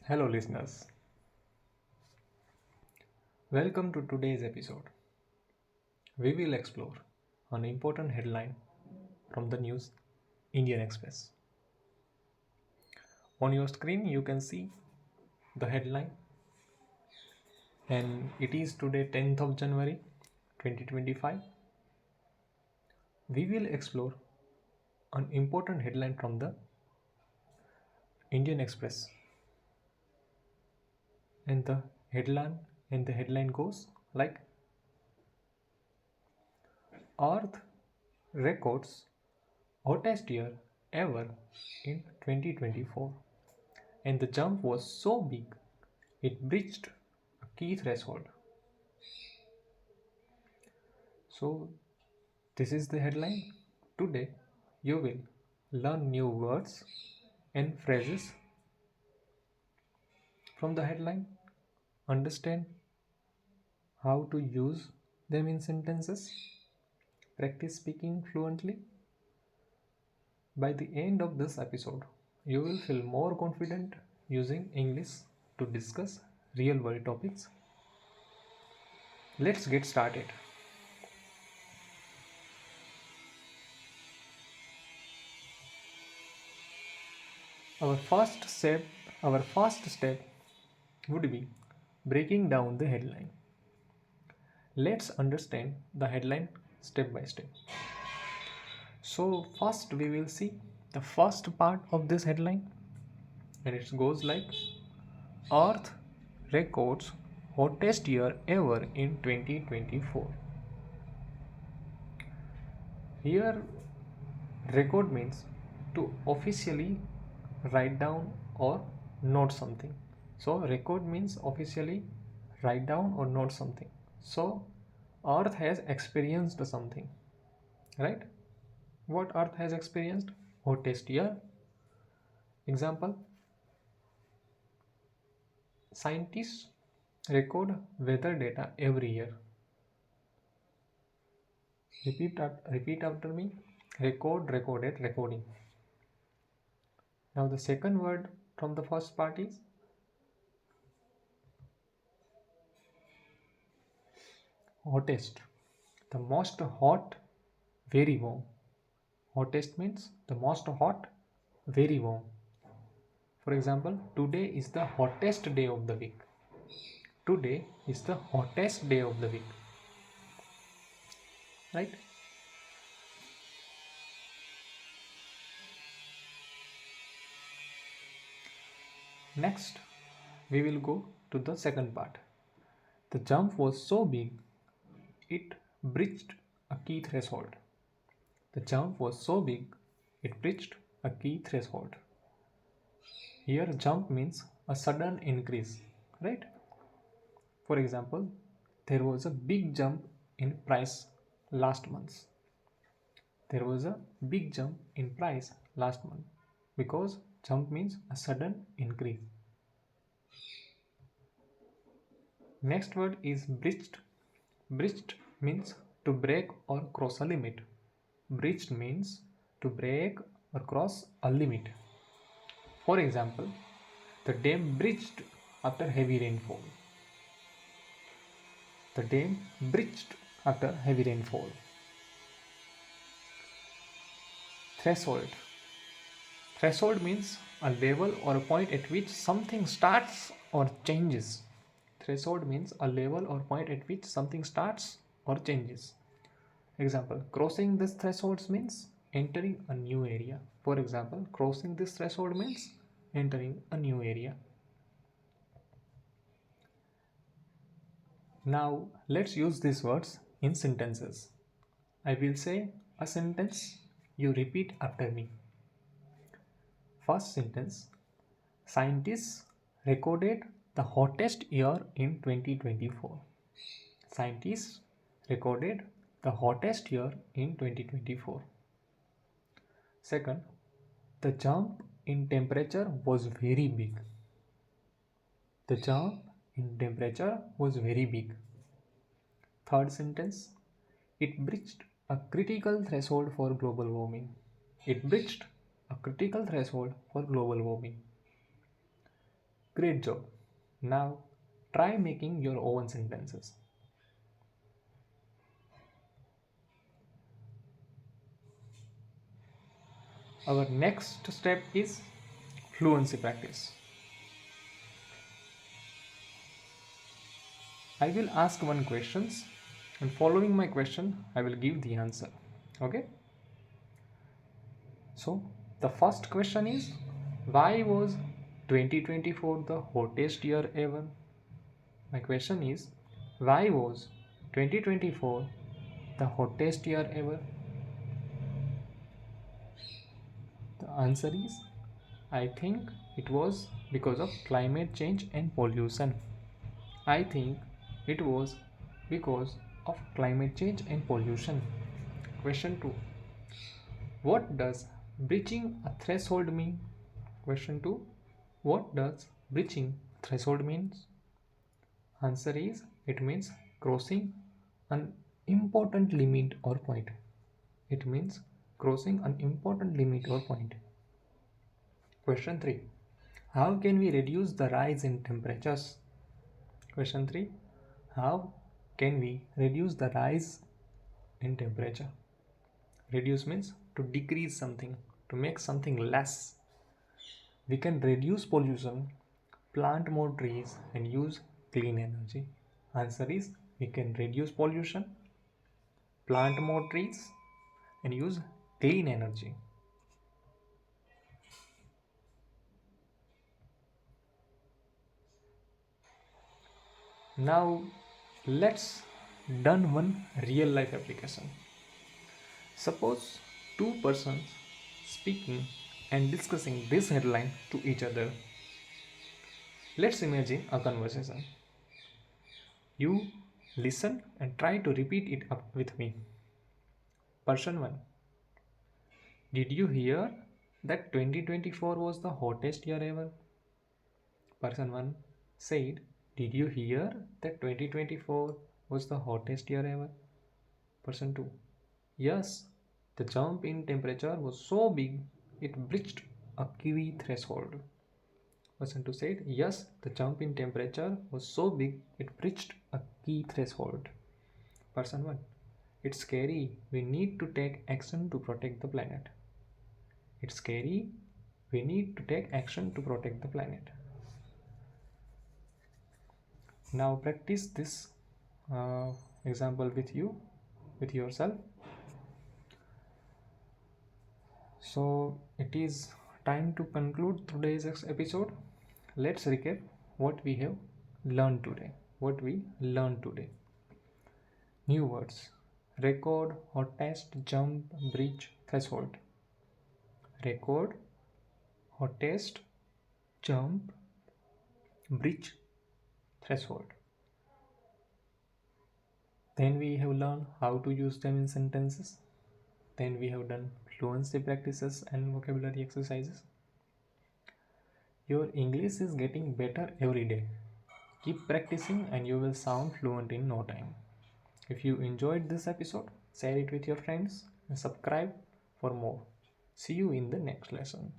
Hello, listeners. Welcome to today's episode. We will explore an important headline from the news Indian Express. On your screen, you can see the headline, and it is today, 10th of January 2025. We will explore an important headline from the Indian Express, and the headline goes like Earth records hottest year ever in 2024, and the jump was so big it breached a key threshold. So, this is the headline. Today, you will learn new words and phrases from the headline, understand how to use them in sentences, practice speaking fluently. By the end of this episode, you will feel more confident using English to discuss real world topics. Let's get started. Our first step, our first step would be breaking down the headline. Let's understand the headline step by step. So, first we will see the first part of this headline, and it goes like Earth records hottest year ever in 2024. Here, record means to officially write down or note something. So, record means officially write down or note something. So, Earth has experienced something, right? What Earth has experienced? Hottest year. Example, scientists record weather data every year. Repeat after me. Record, recorded, recording. Now the second word from the first part is hottest. The most hot, very warm. Hottest means the most hot, very warm. For example, today is the hottest day of the week. Today is the hottest day of the week. Right? Next, we will go to the second part. The jump was so big, it breached a key threshold. The jump was so big, it breached a key threshold. Here, jump means a sudden increase, right? For example, there was a big jump in price last month. There was a big jump in price last month because jump means a sudden increase. Next word is breached. Breached means to break or cross a limit. Breached means to break or cross a limit. For example, the dam breached after heavy rainfall. The dam breached after heavy rainfall. Threshold. Threshold means a level or a point at which something starts or changes. Threshold means a level or point at which something starts or changes. Example, crossing this threshold means entering a new area. For example, crossing this threshold means entering a new area. Now, let's use these words in sentences. I will say a sentence, you repeat after me. First sentence, scientists recorded the hottest year in 2024. Scientists recorded the hottest year in 2024. Second, the jump in temperature was very big. The jump in temperature was very big. Third sentence, it breached a critical threshold for global warming. It breached a critical threshold for global warming. Great job. Now try making your own sentences. Our next step is fluency practice. I will ask one questions and following my question I will give the answer. Okay? So the first question is, why was 2024 the hottest year ever? My question is, why was 2024 the hottest year ever? The answer is, I think it was because of climate change and pollution. I think it was because of climate change and pollution. Question 2. What does breaching a threshold mean? Question 2. What does breaching threshold means? Answer is, it means crossing an important limit or point. It means crossing an important limit or point. Question 3. How can we reduce the rise in temperatures? Question 3. How can we reduce the rise in temperature? Reduce means to decrease something, to make something less. We can reduce pollution, plant more trees, and use clean energy. Answer is, we can reduce pollution, plant more trees, and use clean energy. Now let's done one real life application. Suppose two persons speaking and discussing this headline to each other. Let's imagine a conversation. You listen and try to repeat it up with me. Person 1. Did you hear that 2024 was the hottest year ever? Person 1 said, did you hear that 2024 was the hottest year ever? Person 2. Yes, the jump in temperature was so big it breached a key threshold. Person 2 said, yes, the jump in temperature was so big it breached a key threshold. Person 1. It's scary. We need to take action to protect the planet. It's scary. We need to take action to protect the planet. Now practice this example with yourself. So it is time to conclude today's episode. Let's recap what we have learned today. New words: record, hottest, jump, breach, threshold. Record, hottest, jump, breach, threshold. Then we have learned how to use them in sentences. Then we have done fluency practices and vocabulary exercises. Your English is getting better every day. Keep practicing and you will sound fluent in no time. If you enjoyed this episode, share it with your friends and subscribe for more. See you in the next lesson.